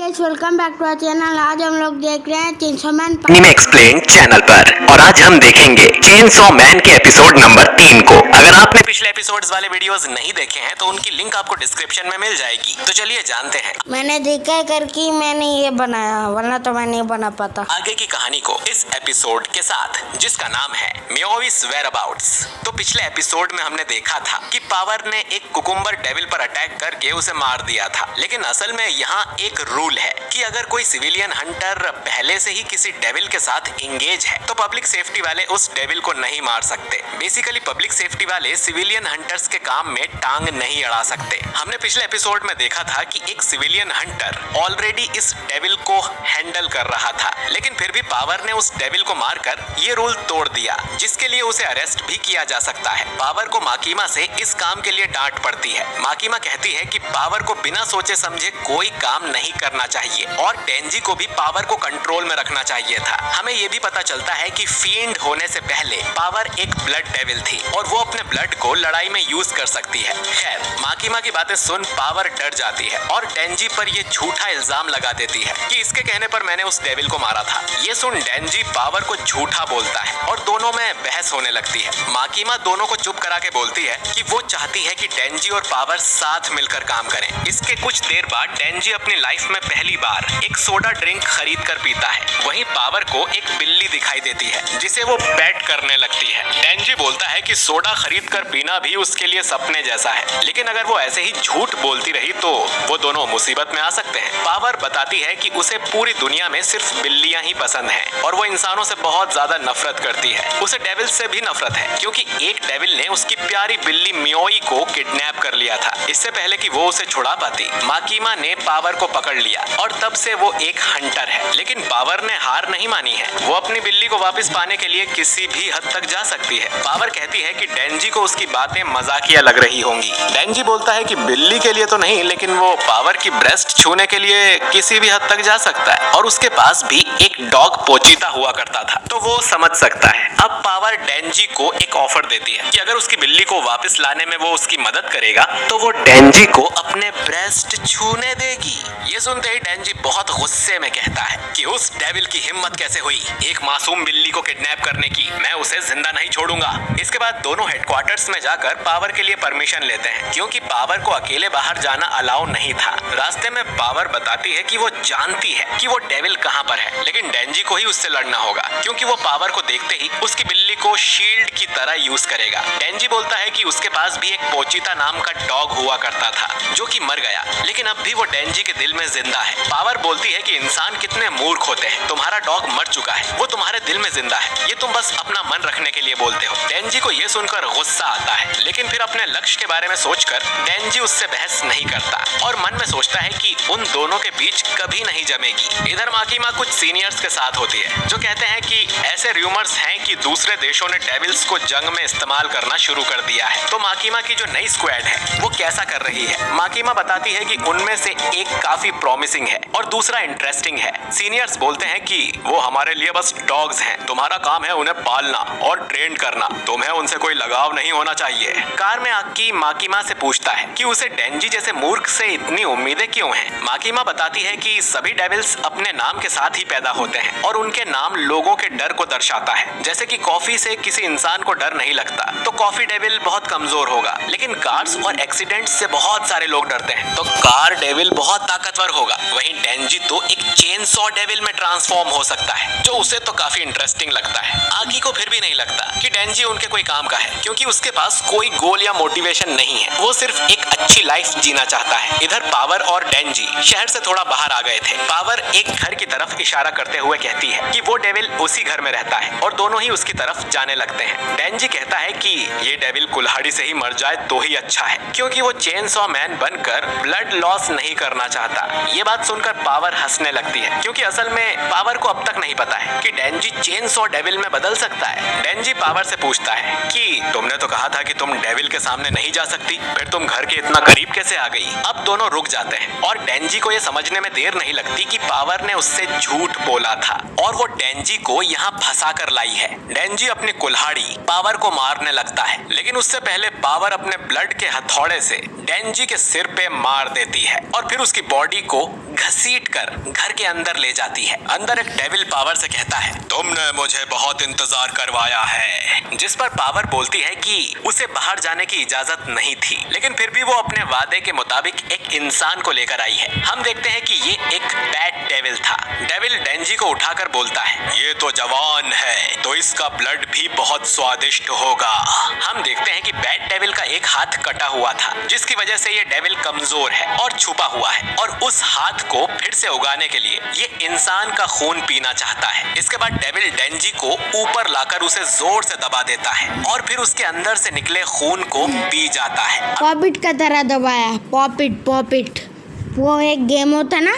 Guys, welcome back to our channel. आज हम लोग देख रहे हैं chainsaw man anime explain channel पर और आज हम देखेंगे चेनसॉ मैन के एपिसोड नंबर 3 को। अगर आपने पिछले एपिसोड्स वाले वीडियोस नहीं देखे हैं तो उनकी लिंक आपको डिस्क्रिप्शन में मिल जाएगी। तो चलिए जानते हैं। मैंने देखा करके मैंने ये बनाया, वरना तो मैं नहीं बना पाता। आगे की कहानी को इस एपिसोड के साथ, जिसका नाम है मियोविस वेयरअबाउट्स। तो पिछले एपिसोड में हमने देखा था कि पावर ने एक कुकुम्बर डेविल पर अटैक करके उसे मार दिया था, लेकिन असल में यहाँ एक रूल है कि अगर कोई सिविलियन हंटर पहले से ही किसी डेविल के साथ इंगेज है तो पब्लिक सेफ्टी वाले उस डेविल को नहीं मार सकते। बेसिकली पब्लिक सेफ्टी वाले सिविलियन हंटर्स के काम में टांग नहीं अड़ा सकते। हमने पिछले एपिसोड में देखा था कि एक सिविलियन हंटर ऑलरेडी इस डेविल को हैंडल कर रहा था, लेकिन फिर भी पावर ने उस डेविल को मारकर ये रूल तोड़ दिया, जिसके लिए उसे अरेस्ट भी किया जा सकता है। पावर को माकीमा से इस काम के लिए डांट पड़ती है। माकीमा कहती है कि पावर को बिना सोचे समझे कोई काम नहीं करना चाहिए और डेंजी को भी पावर को कंट्रोल में रखना चाहिए था। हमें यह भी पता चलता है कि फील्ड होने से पहले पावर एक ब्लड डेविल थी और वो अपने ब्लड को लड़ाई में यूज कर सकती है। खैर, माकीमा की बातें सुन पावर डर जाती है और डेंजी पर ये झूठा इल्जाम लगा देती है कि इसके कहने पर मैंने उस डेविल को मारा था। ये सुन डेंजी पावर को झूठा बोलता है और दोनों में बहस होने लगती है। माकीमा दोनों को चुप करा के बोलती है कि वो चाहती है कि डेंजी और पावर साथ मिलकर काम करें। इसके कुछ देर बाद डेंजी अपनी लाइफ में पहली बार एक सोडा ड्रिंक खरीद कर पीता है। वहीं पावर को एक बिल्ली दिखाई देती है जिसे वो पेट करने लगती है। डेंजी बोलता है कि सोडा खरीद कर पीना भी उसके लिए सपने जैसा है, लेकिन अगर वो ऐसे ही झूठ बोलती रही तो वो दोनों मुसीबत में आ सकते हैं। पावर बताती है कि उसे पूरी दुनिया में सिर्फ बिल्लियां ही पसंद हैं और वो इंसानों से बहुत ज्यादा नफरत करती है। उसे डेविल से भी नफरत है क्योंकि एक डेविल ने उसकी प्यारी बिल्ली मियोई को किडनैप कर लिया था। इससे पहले कि वो उसे छुड़ा पाती, माकीमा ने पावर को पकड़ लिया और तब से वो एक हंटर है। लेकिन पावर ने हार नहीं मानी है। वो अपनी बिल्ली को वापस पाने के लिए किसी भी हद तक जा सकती है। पावर कहती है कि डेंजी को उसकी बातें मजाकिया लग रही होंगी। डेंजी बोलता है कि बिल्ली के लिए तो नहीं, लेकिन वो पावर की ब्रेस्ट छूने के लिए किसी भी हद तक जा सकता है और उसके पास भी एक डॉग पोचीता हुआ करता था, तो वो समझ सकता है। अब पावर डेंजी को एक ऑफर देती है कि अगर उसकी बिल्ली को वापस लाने में वो उसकी मदद करेगा तो वो डेंजी को अपने ब्रेस्ट छूने देगी। ये सुनते ही डेंजी बहुत गुस्से में कहता है कि उस डेविल की हिम्मत कैसे हुई एक मासूम बिल्ली को किडनैप करने की, मैं उसे जिंदा नहीं छोड़ूंगा। इसके बाद दोनों हेडक्वार्टर्स में जाकर पावर के लिए परमिशन लेते हैं क्योंकि पावर को अकेले बाहर जाना अलाउ नहीं था। रास्ते में पावर बताती है कि वो जानती है कि वो डेविल कहां पर है, लेकिन डेंजी को ही उससे लड़ना होगा क्योंकि वो पावर को देखते ही उसकी बिल्ली को शील्ड की तरह यूज करेगा। डेंजी बोलता है कि उसके पास भी एक पोचीता नाम का डॉग हुआ करता था जो कि मर गया, लेकिन अब भी वो डेंजी के दिल में जिंदा है। पावर बोलती है कि इंसान कितने मूर्ख होते हैं, तुम्हारा डॉग मर चुका है, वो तुम्हारे दिल में जिंदा है, ये तुम बस अपना मन रखने के लिए बोलते हो। डेंजी को ये सुनकर गुस्सा आता है, लेकिन फिर अपने लक्ष्य के बारे में सोचकर डेंजी उससे बहस नहीं करता और मन में सोचता है कि उन दोनों के बीच कभी नहीं जमेगी। इधर माकीमा कुछ सीनियर्स के साथ होती है जो कहते हैं कि ऐसे रूमर्स हैं कि दूसरे देशों ने डेविल्स को जंग में इस्तेमाल करना शुरू कर दिया है, तो माकीमा की जो नई स्क्वाड है वो कैसा कर रही है। माकीमा बताती है कि उनमें से एक काफी प्रॉमिसिंग है और दूसरा इंटरेस्टिंग है। सीनियर्स बोलते हैं कि वो हमारे लिए बस डॉग्स हैं, तुम्हारा काम है उन्हें पालना और ट्रेन करना, तुम्हें उनसे कोई लगाव नहीं होना चाहिए। कार में आकी माकीमा से पूछता है कि उसे डेंजी जैसे मूर्ख से इतनी उम्मीदें क्यों हैं। माकीमा बताती है कि सभी डेविल्स अपने नाम के साथ ही पैदा होते हैं और उनके नाम लोगों के डर को दर्शाता है। जैसे कि कॉफी से किसी इंसान को डर नहीं लगता तो कॉफी डेविल बहुत कमजोर होगा, लेकिन कार्स और एक्सीडेंट्स से बहुत सारे लोग डरते हैं तो कार डेविल बहुत ताकतवर होगा। वहीं डेंजी तो एक चेनसॉ डेविल में ट्रांसफॉर्म हो सकता है, जो उसे तो काफी इंटरेस्टिंग लगता है। आगी को फिर भी नहीं लगता कि डेंजी उनके कोई काम का है क्योंकि उसके पास कोई गोल या मोटिवेशन नहीं है, वो सिर्फ एक अच्छी लाइफ जीना चाहता है। इधर पावर और डेंजी शहर से थोड़ा बाहर आ गए थे। पावर एक घर की तरफ इशारा करते हुए कहती है कि वो डेविल उसी घर में रहता है और दोनों ही उसकी तरफ जाने लगते हैं। डेंजी कहता है कि ये डेविल कुल्हाड़ी से ही मर जाए तो ही अच्छा है क्योंकि वो चेनसॉ मैन बनकर ब्लड लॉस नहीं करना चाहता। ये बात सुनकर पावर हंसने लगती होती है, क्योंकि असल में पावर को अब तक नहीं पता है कि डेंजी चेनसॉ डेविल में बदल सकता है। डेंजी पावर से पूछता है कि तुमने तो कहा था कि तुम डेविल के सामने नहीं जा सकती, फिर तुम घर के इतना करीब कैसे आ गई? अब दोनों रुक जाते हैं और डेंजी को यह समझने में देर नहीं लगती कि पावर ने उससे झूठ बोला था और वो डेंजी को यहाँ फंसा कर लाई है। डेंजी अपनी कुल्हाड़ी पावर को मारने लगता है, लेकिन उससे पहले पावर अपने ब्लड के हथौड़े से डेंजी के सिर पे मार देती है और फिर उसकी बॉडी को घसीट कर घर के अंदर ले जाती है। अंदर एक डेविल पावर से कहता है, तुमने मुझे बहुत इंतजार करवाया है, जिस पर पावर बोलती है कि उसे बाहर जाने की इजाजत नहीं थी, लेकिन फिर भी वो अपने वादे के मुताबिक एक इंसान को लेकर आई है। हम देखते हैं कि ये एक बैड डेविल था। डेविल डेंजी को उठाकर बोलता है, ये तो जवान है, तो इसका ब्लड भी बहुत स्वादिष्ट होगा। हम देखते हैं कि बैड डेविल का एक हाथ कटा हुआ था, जिसकी वजह से ये डेविल कमजोर है और छुपा हुआ है और उस हाथ को फिर से उगाने के लिए ये इंसान का खून पीना चाहता है। इसके बाद डेविल डेंजी को ऊपर लाकर उसे जोर से दबा देता है और फिर उसके अंदर से निकले खून को पी जाता है। पॉपिट का तरह दबाया। पॉपिट वो एक गेम होता ना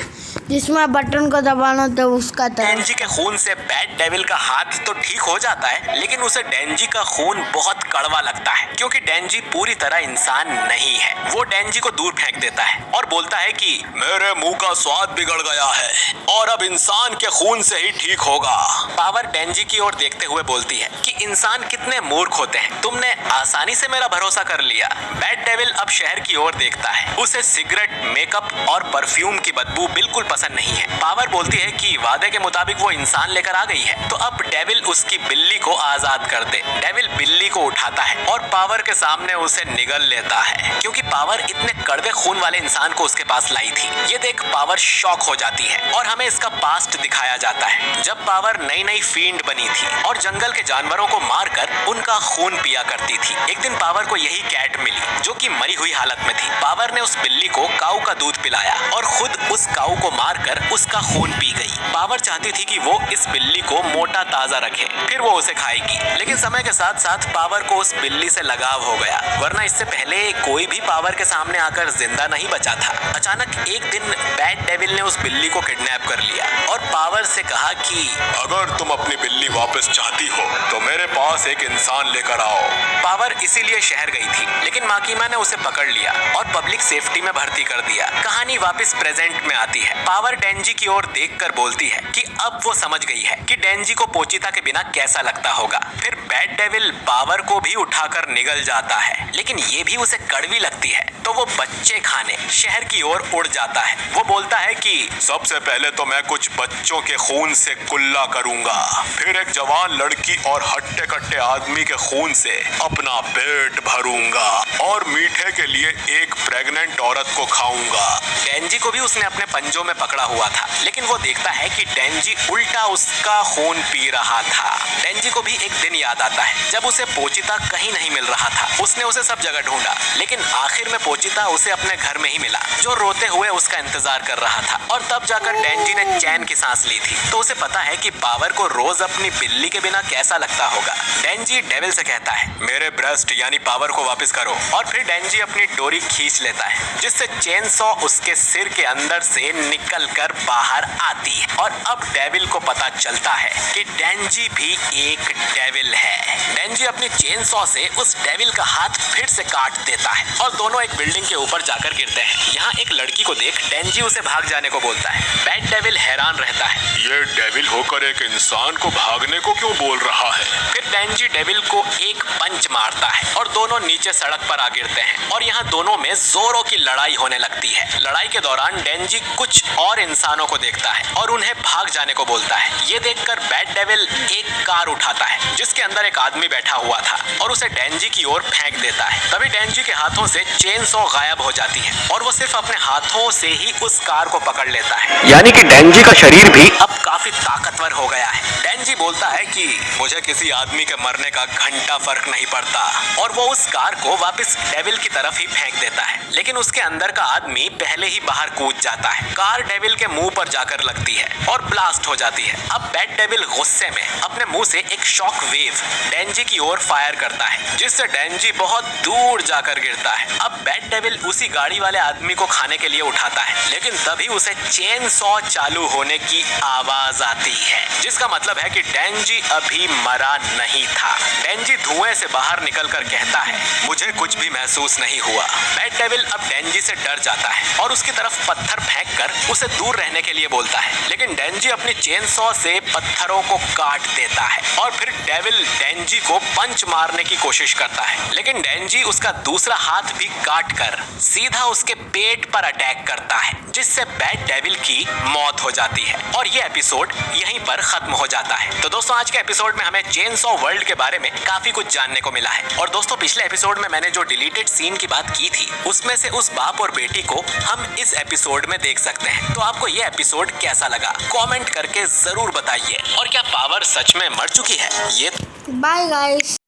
जिसमें बटन को दबाना तो उसका तरह। डेंजी के खून से बैड डेविल का हाथ तो ठीक हो जाता है, लेकिन उसे डेंजी का खून बहुत कड़वा लगता है, क्योंकि डेंजी पूरी तरह इंसान नहीं है। वो डेंजी को दूर फेंक देता है और बोलता है कि मेरे मुंह का स्वाद बिगड़ गया है और अब इंसान के खून से ही ठीक होगा। पावर डेंजी की ओर देखते हुए बोलती है कि इंसान कितने मूर्ख होते हैं, तुमने आसानी से मेरा भरोसा कर लिया। बैड डेविल अब शहर की ओर देखता है। उसे सिगरेट, मेकअप और परफ्यूम की बदबू बिल्कुल पसंद नहीं है। पावर बोलती है कि वादे के मुताबिक वो इंसान लेकर आ गई है, तो अब डेविल उसकी बिल्ली को आजाद कर दे। डेविल बिल्ली को उठाता है और पावर के सामने उसे निगल लेता है, क्योंकि पावर इतने कड़वे खून वाले इंसान को उसके पास लाई थी। ये देख पावर शॉक हो जाती है और हमें इसका पास्ट दिखाया जाता है, जब पावर नई नई फील्ड बनी थी और जंगल के जानवरों को मारकर उनका खून पिया करती थी। एक दिन पावर को यही कैट मिली जो कि मरी हुई हालत में थी। पावर ने उस बिल्ली को काऊ का दूध पिलाया और खुद उस काऊ को मारकर उसका खून पी गई। पावर चाहती थी कि वो इस बिल्ली को मोटा ताजा रखे, फिर वो उसे खाएगी, लेकिन समय के साथ साथ पावर को उस बिल्ली से लगाव हो गया, वरना इससे पहले कोई भी पावर के सामने आकर जिंदा नहीं बचा था। अचानक एक दिन बैड डेविल ने उस बिल्ली को किडनैप कर लिया और पावर से कहा कि अगर तुम अपनी बिल्ली वापस चाहती हो तो मेरे पास एक इंसान लेकर आओ। पावर इसीलिए शहर गई थी, लेकिन माकीमा ने उसे पकड़ लिया और पब्लिक सेफ्टी में भर्ती कर दिया। कहानी वापस प्रेजेंट में आती है। पावर डेंजी की ओर देखकर बोलती है कि अब वो समझ गई है कि डेंजी को पोचिता के बिना कैसा लगता होगा। फिर बैड डेविल पावर को भी उठाकर निगल जाता है, लेकिन ये भी उसे कड़वी लगती है, तो वो बच्चे खाने शहर की ओर उड़ जाता है। वो बोलता है कि सबसे पहले तो मैं कुछ बच्चों के खून से कुल्ला करूंगा, फिर एक जवान लड़की और हट्टे कट्टे आदमी के खून से अपना पेट भरूंगा और मीठे के लिए एक प्रेग्नेंट औरत को खाऊंगा। डेंजी को भी उसने अपने पंजों में पकड़ा हुआ था, लेकिन वो देखता है कि डेंजी उल्टा उसका खून पी रहा था। डेंजी को भी एक दिन याद आता है जब उसे पोचिता कहीं नहीं मिल रहा था। उसने उसे सब जगह ढूंढा, लेकिन आखिर में पोचिता उसे अपने घर में ही मिला, जो रोते हुए उसका इंतजार कर रहा था। और तब जाकर डेंजी ने चैन की सांस ली थी, तो उसे पता है कि पावर को रोज अपनी बिल्ली के बिना कैसा लगता होगा। डेंजी डेविल से कहता है, मेरे ब्रेस्ट यानी पावर को वापस करो, और फिर डेंजी अपनी डोरी खींच लेता है, जिससे चेनसॉ उसके सिर के अंदर से निकलकर बाहर आती है। और अब डेविल को पता चलता है कि डेंजी भी एक डेविल है। डेंजी अपनी चेनसॉ से उस डेविल का हाथ फिर से काट देता है और दोनों एक बिल्डिंग के ऊपर जाकर गिरते हैं। यहाँ एक लड़की को देख डेंजी उसे भाग जाने को बोलता है। बैड डेविल हैरान रहता है, ये डेविल होकर एक इंसान को भागने को क्यों बोल रहा है। फिर डेंजी डेविल को एक पंच मारता है और दोनों नीचे सड़क पर आ गिरते हैं और यहाँ दोनों में जोरों की लड़ाई होने लगती है। लड़ाई के दौरान डेंजी कुछ और इंसानों को देखता है और उन्हें भाग जाने को बोलता है। ये देखकर बैड डेविल एक कार उठाता है जिसके अंदर एक आदमी बैठा हुआ था और उसे डेंजी की ओर फेंक देता है। तभी डेंजी के हाथों से चेनसॉ गायब हो जाती है और वो सिर्फ अपने हाथों से ही उस कार को पकड़ लेता है, यानी कि डेंजी का शरीर भी अब काफी ताकतवर हो गया है। डेंजी बोलता है कि मुझे किसी आदमी के मरने का घंटा फर्क नहीं पड़ता और वो उस कार को वापस डेविल की तरफ ही फेंक देता है, लेकिन उसके अंदर का आदमी पहले ही बाहर कूद जाता है। कार डेविल के मुंह पर जाकर लगती है और ब्लास्ट हो जाती है। अब बैट डेविल गुस्से में अपने मुंह से एक शॉक वेव डेंजी की ओर फायर करता है, जिससे डेंजी बहुत दूर जाकर गिरता है। अब बैट डेविल उसी गाड़ी वाले आदमी को खाने के लिए उठाता है, लेकिन तभी उसे चेन सॉ चालू होने की आवाज आती है, जिसका मतलब है कि डेंजी अभी मरा नहीं था। डेंजी धुएं से बाहर निकलकर कहता है, मुझे कुछ भी महसूस नहीं हुआ। बैट डेविल अब डेंजी से डर जाता है और उसकी तरफ पत्थर फेंककर उसे दूर रहने के लिए बोलता है, लेकिन डेंजी अपनी चेन सॉ से पत्थरों को काट देता है और फिर डेविल डेंजी को पंच मारने की कोशिश करता है, लेकिन डेंजी उसका दूसरा हाथ भी काट कर सीधा उसके पेट पर अटैक करता है, जिससे बैट डेविल की मौत हो जाती है और ये एपिसोड यहीं पर खत्म हो जाता है। तो दोस्तों, आज के एपिसोड में हमें चेन सॉ वर्ल्ड के बारे में काफी कुछ जानने को मिला है। और दोस्तों, पिछले एपिसोड में मैंने जो डिलीटेड सीन की बात की थी, उसमें से उस बाप और बेटी को हम इस एपिसोड में देख सकते हैं। तो आपको ये एपिसोड कैसा लगा, कमेंट करके जरूर बताइए। और क्या पावर सच में मर चुकी है? ये बाय गाइस।